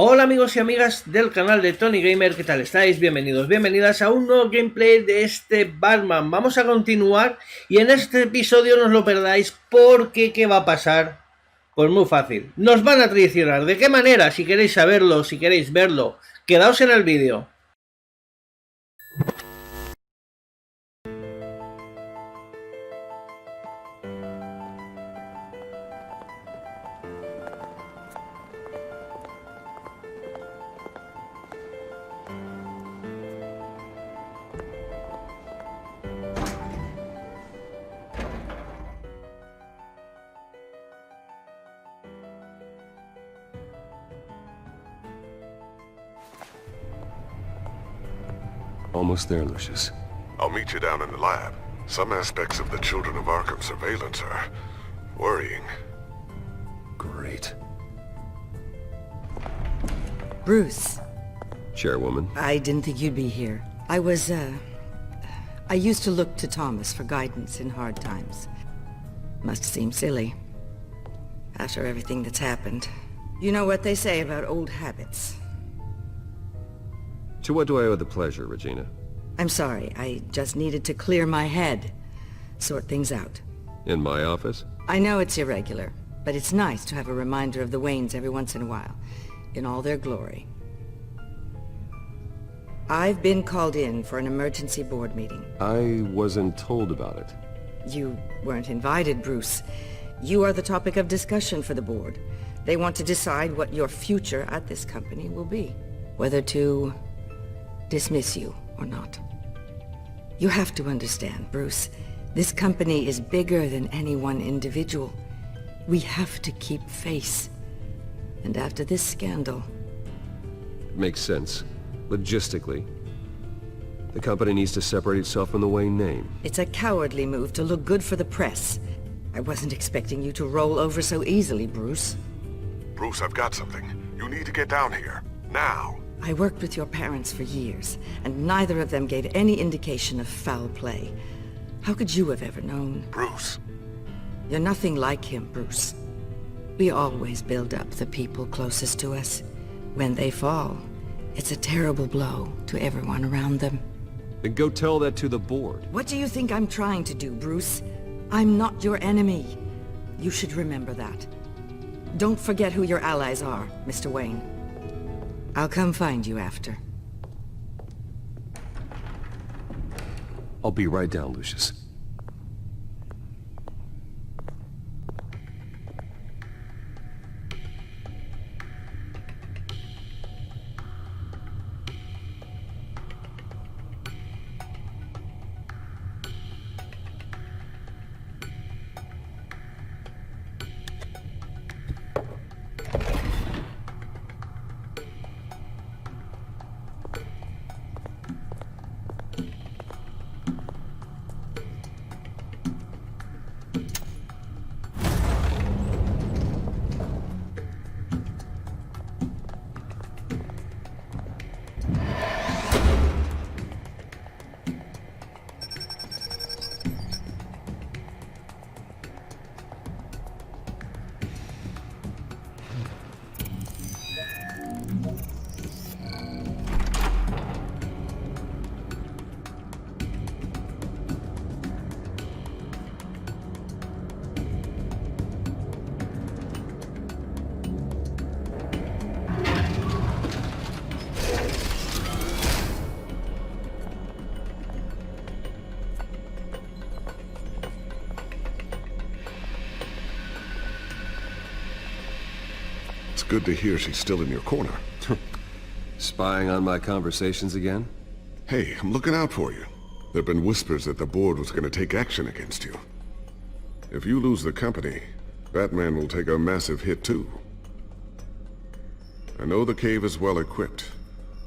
Hola amigos y amigas del canal de Tonirolygame, ¿qué tal estáis? Bienvenidos, bienvenidas a un nuevo gameplay de este Batman. Vamos a continuar y en este episodio no os lo perdáis porque ¿qué va a pasar? Pues muy fácil, nos van a traicionar. ¿De qué manera? Si queréis saberlo, si queréis verlo, quedaos en el vídeo. Almost there, Lucius. I'll meet you down in the lab. Some aspects of the Children of Arkham surveillance are worrying. Great. Bruce. Chairwoman. I didn't think you'd be here. I used to look to Thomas for guidance in hard times. Must seem silly. After everything that's happened. You know what they say about old habits. To what do I owe the pleasure, Regina? I'm sorry, I just needed to clear my head. Sort things out. In my office? I know it's irregular, but it's nice to have a reminder of the Waynes every once in a while. In all their glory. I've been called in for an emergency board meeting. I wasn't told about it. You weren't invited, Bruce. You are the topic of discussion for the board. They want to decide what your future at this company will be. Whether to dismiss you or not. You have to understand, Bruce. This company is bigger than any one individual. We have to keep face. And after this scandal... Makes sense. Logistically. The company needs to separate itself from the Wayne name. It's a cowardly move to look good for the press. I wasn't expecting you to roll over so easily, Bruce. Bruce, I've got something. You need to get down here. Now. I worked with your parents for years, and neither of them gave any indication of foul play. How could you have ever known? Bruce. You're nothing like him, Bruce. We always build up the people closest to us. When they fall, it's a terrible blow to everyone around them. Then go tell that to the board. What do you think I'm trying to do, Bruce? I'm not your enemy. You should remember that. Don't forget who your allies are, Mr. Wayne. I'll come find you after. I'll be right down, Lucius. It's good to hear she's still in your corner. Spying on my conversations again? Hey, I'm looking out for you. There have been whispers that the board was going to take action against you. If you lose the company, Batman will take a massive hit too. I know the cave is well equipped,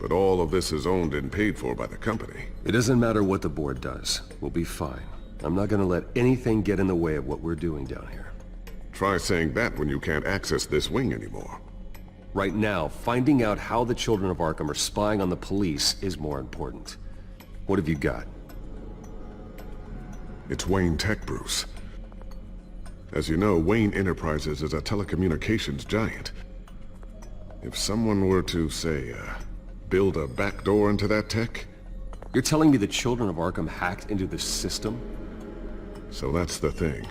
but all of this is owned and paid for by the company. It doesn't matter what the board does. We'll be fine. I'm not gonna let anything get in the way of what we're doing down here. Try saying that when you can't access this wing anymore. Right now, finding out how the Children of Arkham are spying on the police is more important. What have you got? It's Wayne Tech, Bruce. As you know, Wayne Enterprises is a telecommunications giant. If someone were to, say, build a backdoor into that tech? You're telling me the children of Arkham hacked into the system? So that's the thing.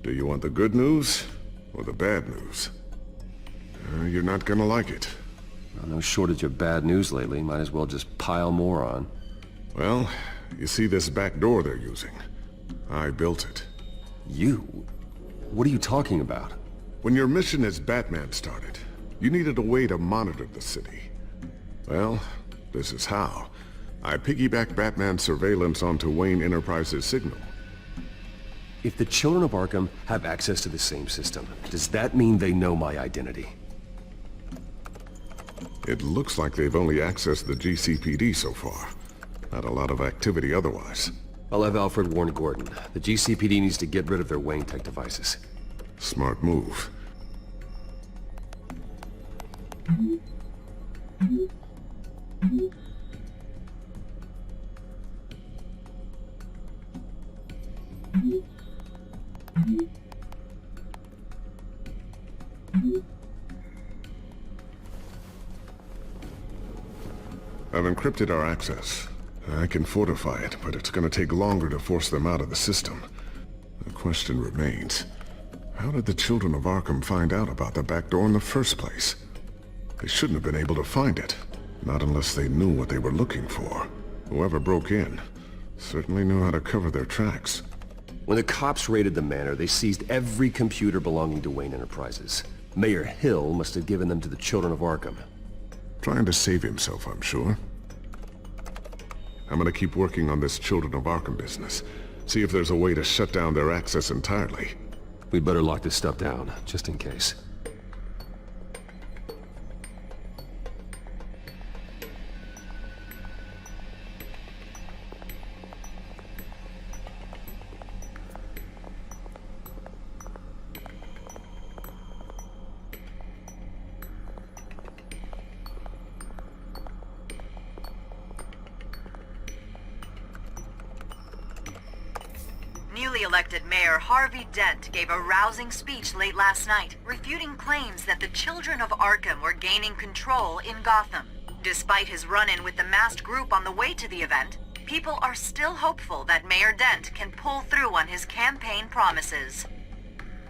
Do you want the good news or the bad news? You're not gonna like it. Well, no shortage of bad news lately. Might as well just pile more on. Well, you see this backdoor they're using? I built it. You? What are you talking about? When your mission as Batman started, you needed a way to monitor the city. Well, this is how. I piggybacked Batman's surveillance onto Wayne Enterprises' signal. If the children of Arkham have access to the same system, does that mean they know my identity? It looks like they've only accessed the GCPD so far. Not a lot of activity otherwise. I'll have Alfred warn Gordon. The GCPD needs to get rid of their Wayne Tech devices. Smart move. I've encrypted our access. I can fortify it, but it's gonna take longer to force them out of the system. The question remains, how did the children of Arkham find out about the backdoor in the first place? They shouldn't have been able to find it. Not unless they knew what they were looking for. Whoever broke in certainly knew how to cover their tracks. When the cops raided the manor, they seized every computer belonging to Wayne Enterprises. Mayor Hill must have given them to the children of Arkham. Trying to save himself, I'm sure. I'm gonna keep working on this Children of Arkham business. See if there's a way to shut down their access entirely. We'd better lock this stuff down, just in case. Newly elected Mayor Harvey Dent gave a rousing speech late last night, refuting claims that the children of Arkham were gaining control in Gotham. Despite his run-in with the masked group on the way to the event, people are still hopeful that Mayor Dent can pull through on his campaign promises.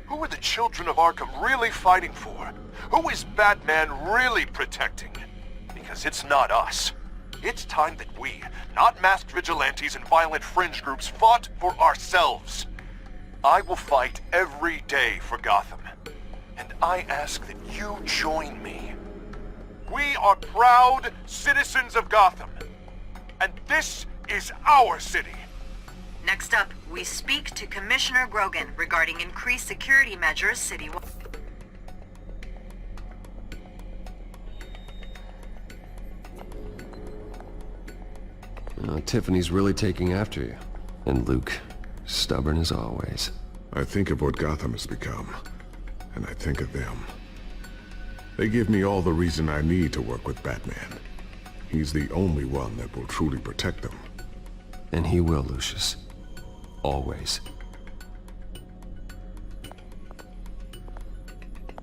Who are the children of Arkham really fighting for? Who is Batman really protecting? Because it's not us. It's time that we, not masked vigilantes and violent fringe groups, fought for ourselves. I will fight every day for Gotham. And I ask that you join me. We are proud citizens of Gotham. And this is our city. Next up, we speak to Commissioner Grogan regarding increased security measures citywide. Tiffany's really taking after you. And Luke, stubborn as always. I think of what Gotham has become, and I think of them. They give me all the reason I need to work with Batman. He's the only one that will truly protect them. And he will, Lucius. Always.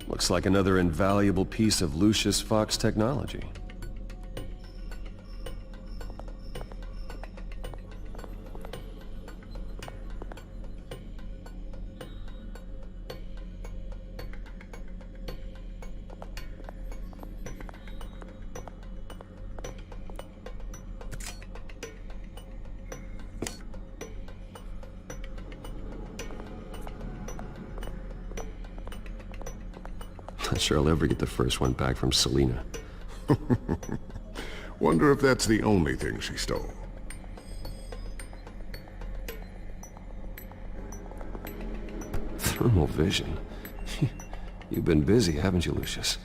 Looks like another invaluable piece of Lucius Fox technology. Not sure I'll ever get the first one back from Selina. Wonder if that's the only thing she stole. Thermal vision. You've been busy, haven't you, Lucius?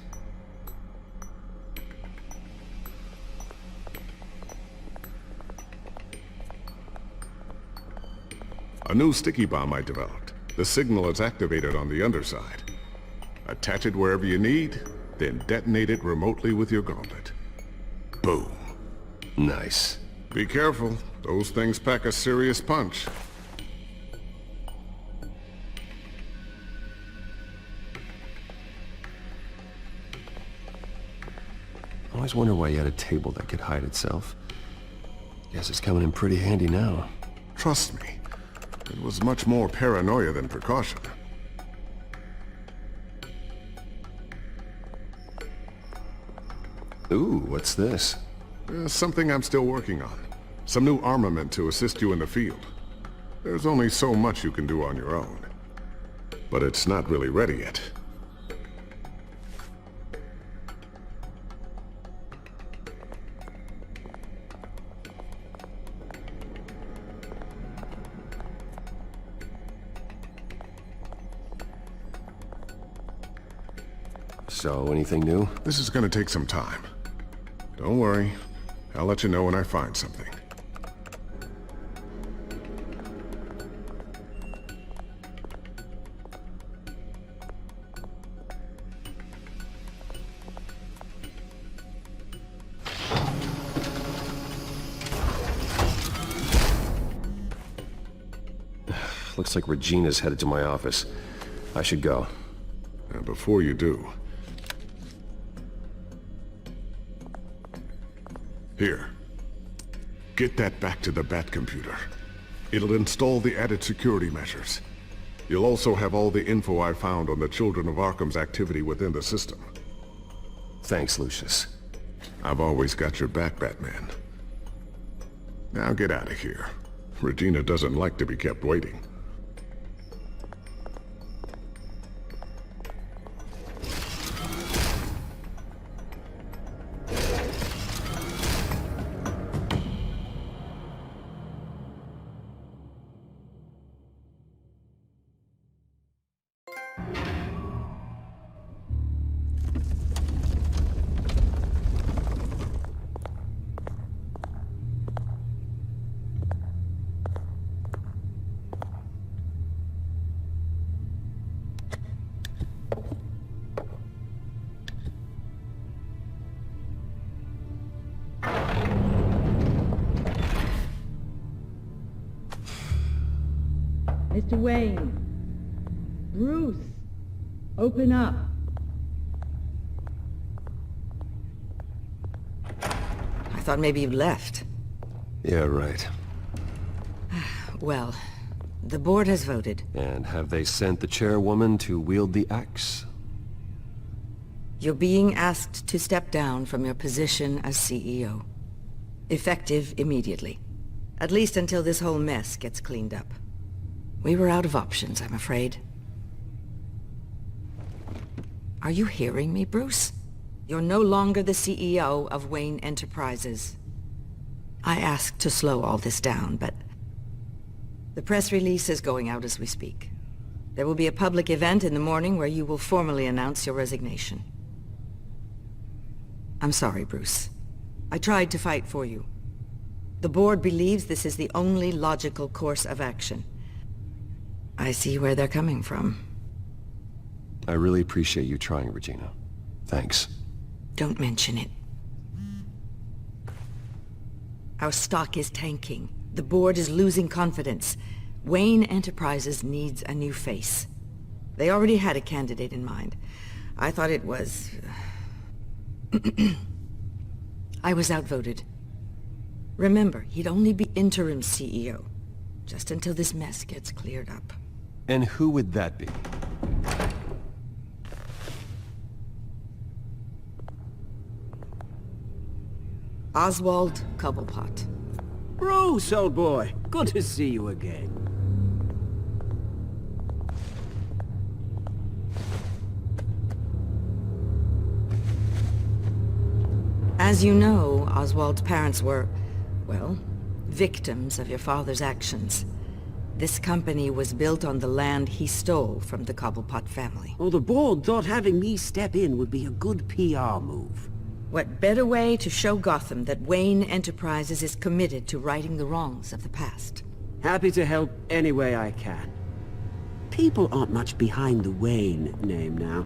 A new sticky bomb I developed. The signal is activated on the underside. Attach it wherever you need, then detonate it remotely with your gauntlet. Boom. Nice. Be careful. Those things pack a serious punch. always wonder why you had a table that could hide itself. Guess it's coming in pretty handy now. Trust me, it was much more paranoia than precaution. Ooh, what's this? Something I'm still working on. Some new armament to assist you in the field. There's only so much you can do on your own. But it's not really ready yet. So, anything new? This is gonna take some time. Don't worry. I'll let you know when I find something. Looks like Regina's headed to my office. I should go. And before you do... Here. Get that back to the Bat computer. It'll install the added security measures. You'll also have all the info I found on the Children of Arkham's activity within the system. Thanks, Lucius. I've always got your back, Batman. Now get out of here. Regina doesn't like to be kept waiting. Mr. Wayne. Bruce. Open up. I thought maybe you left. Yeah, right. Well, the board has voted. And have they sent the chairwoman to wield the axe? You're being asked to step down from your position as CEO. Effective immediately. At least until this whole mess gets cleaned up. We were out of options, I'm afraid. Are you hearing me, Bruce? You're no longer the CEO of Wayne Enterprises. I asked to slow all this down, but... the press release is going out as we speak. There will be a public event in the morning where you will formally announce your resignation. I'm sorry, Bruce. I tried to fight for you. The board believes this is the only logical course of action. I see where they're coming from. I really appreciate you trying, Regina. Thanks. Don't mention it. Our stock is tanking. The board is losing confidence. Wayne Enterprises needs a new face. They already had a candidate in mind. I thought it was... I was outvoted. Remember, he'd only be interim CEO, just until this mess gets cleared up. And who would that be? Oswald Cobblepot. Bruce, old boy. Good to see you again. As you know, Oswald's parents were, well, victims of your father's actions. This company was built on the land he stole from the Cobblepot family. Oh, the board thought having me step in would be a good PR move. What better way to show Gotham that Wayne Enterprises is committed to righting the wrongs of the past? Happy to help any way I can. People aren't much behind the Wayne name now.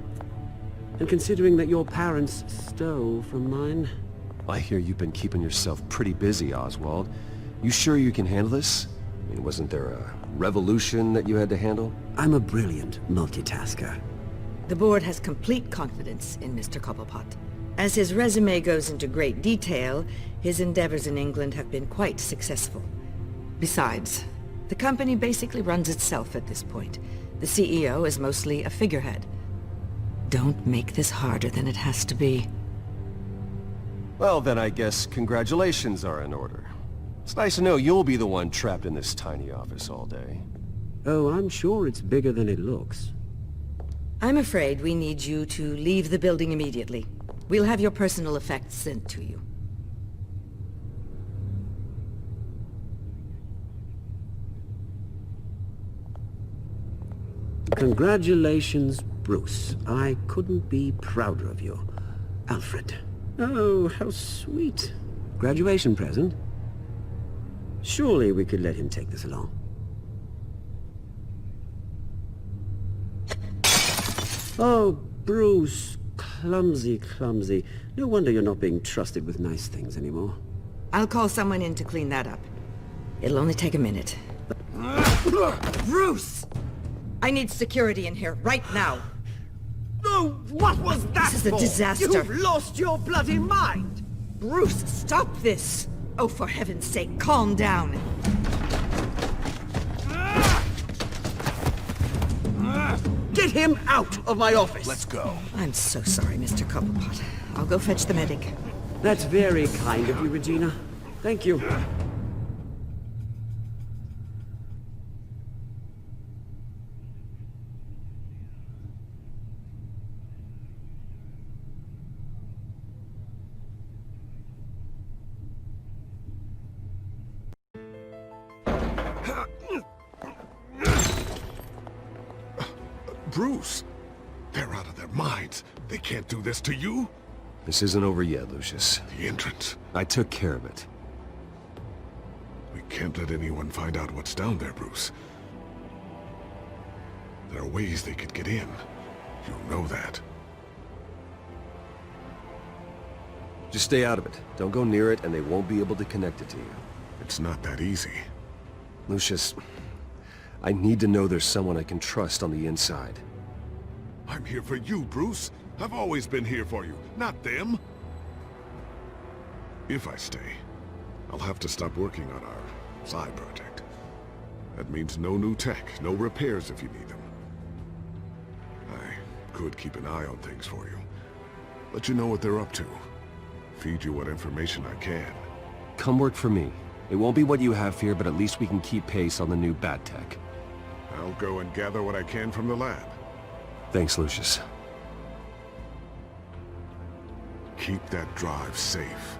And considering that your parents stole from mine... I hear you've been keeping yourself pretty busy, Oswald. You sure you can handle this? I mean, wasn't there a revolution that you had to handle? I'm a brilliant multitasker. The board has complete confidence in Mr. Cobblepot. As his resume goes into great detail, his endeavors in England have been quite successful. Besides, the company basically runs itself at this point. The CEO is mostly a figurehead. Don't make this harder than it has to be. Well, then I guess congratulations are in order. It's nice to know you'll be the one trapped in this tiny office all day. Oh, I'm sure it's bigger than it looks. I'm afraid we need you to leave the building immediately. We'll have your personal effects sent to you. Congratulations, Bruce. I couldn't be prouder of you. Alfred. Oh, how sweet. Graduation present? Surely we could let him take this along. Oh, Bruce. Clumsy, clumsy. No wonder you're not being trusted with nice things anymore. I'll call someone in to clean that up. It'll only take a minute. Bruce! I need security in here, right now. Oh, what was that This is a disaster. You've lost your bloody mind! Bruce, stop this! Oh, for heaven's sake, calm down. Get him out of my office! Let's go. I'm so sorry, Mr. Cobblepot. I'll go fetch the medic. That's very kind of you, Regina. Thank you. Bruce! They're out of their minds. They can't do this to you. This isn't over yet, Lucius. The entrance. I took care of it. We can't let anyone find out what's down there, Bruce. There are ways they could get in. You know that. Just stay out of it. Don't go near it, and they won't be able to connect it to you. It's not that easy. Lucius, I need to know there's someone I can trust on the inside. I'm here for you, Bruce. I've always been here for you, not them. If I stay, I'll have to stop working on our side project. That means no new tech, no repairs if you need them. I could keep an eye on things for you. Let you know what they're up to. Feed you what information I can. Come work for me. It won't be what you have here, but at least we can keep pace on the new bat tech. I'll go and gather what I can from the lab. Thanks, Lucius. Keep that drive safe.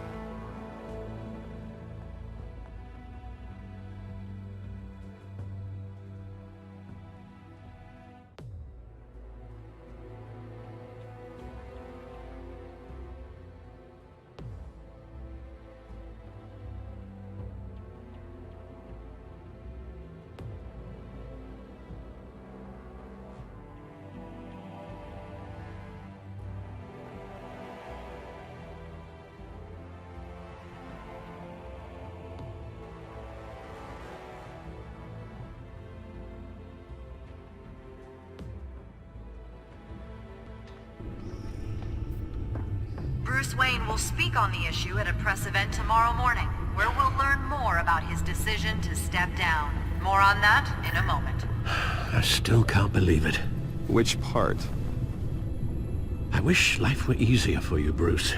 Bruce Wayne will speak on the issue at a press event tomorrow morning, where we'll learn more about his decision to step down. More on that in a moment. I still can't believe it. Which part? I wish life were easier for you, Bruce.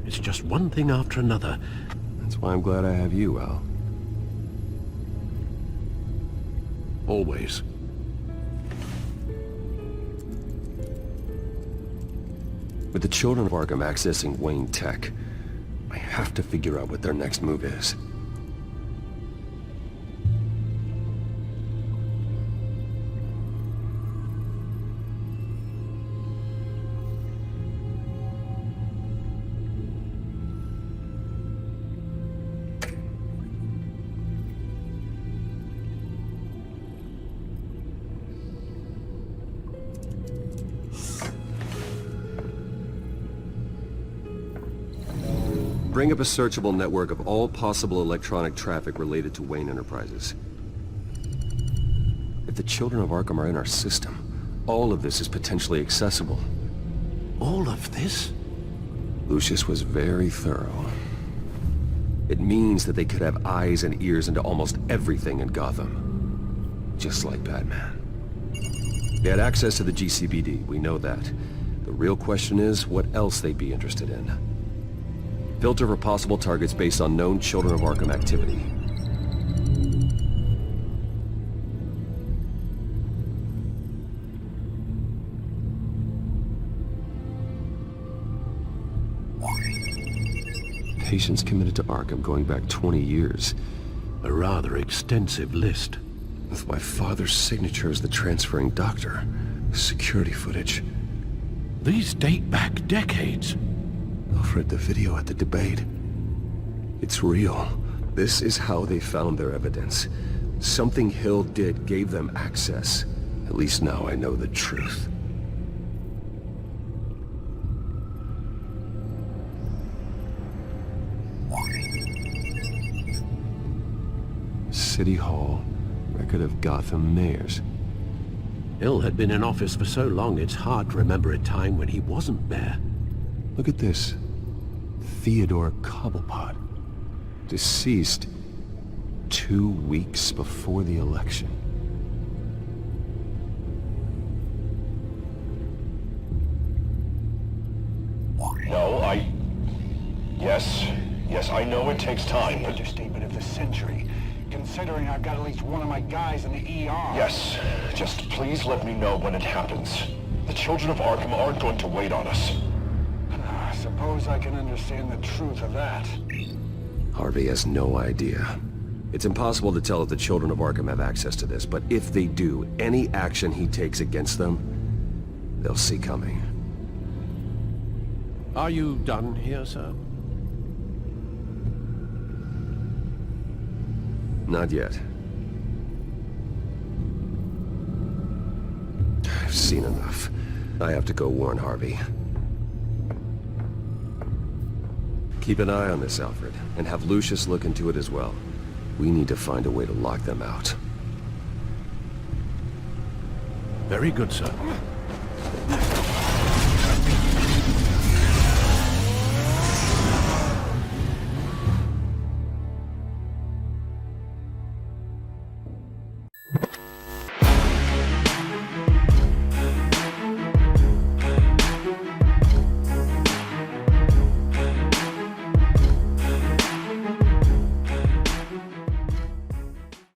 It's just one thing after another. That's why I'm glad I have you, Al. Always. With the children of Arkham accessing Wayne tech, I have to figure out what their next move is. Bring up a searchable network of all possible electronic traffic related to Wayne Enterprises. If the children of Arkham are in our system, all of this is potentially accessible. All of this? Lucius was very thorough. It means that they could have eyes and ears into almost everything in Gotham. Just like Batman. They had access to the GCPD, we know that. The real question is, what else they'd be interested in. Filter for possible targets based on known Children of Arkham activity. Patients committed to Arkham going back 20 years. A rather extensive list. With my father's signature as the transferring doctor. Security footage. These date back decades. Alfred, the video at the debate. It's real. This is how they found their evidence. Something Hill did gave them access. At least now I know the truth. City Hall, record of Gotham mayors. Hill had been in office for so long it's hard to remember a time when he wasn't there. Look at this. Theodore Cobblepot. Deceased 2 weeks before the election. No, Yes, I know it takes time, but... Understatement of the century, considering I've got at least one of my guys in the ER. Yes, just please let me know when it happens. The Children of Arkham aren't going to wait on us. I suppose I can understand the truth of that. Harvey has no idea. It's impossible to tell if the Children of Arkham have access to this, but if they do, any action he takes against them, they'll see coming. Are you done here, sir? Not yet. I've seen enough. I have to go warn Harvey. Keep an eye on this, Alfred, and have Lucius look into it as well. We need to find a way to lock them out. Very good, sir.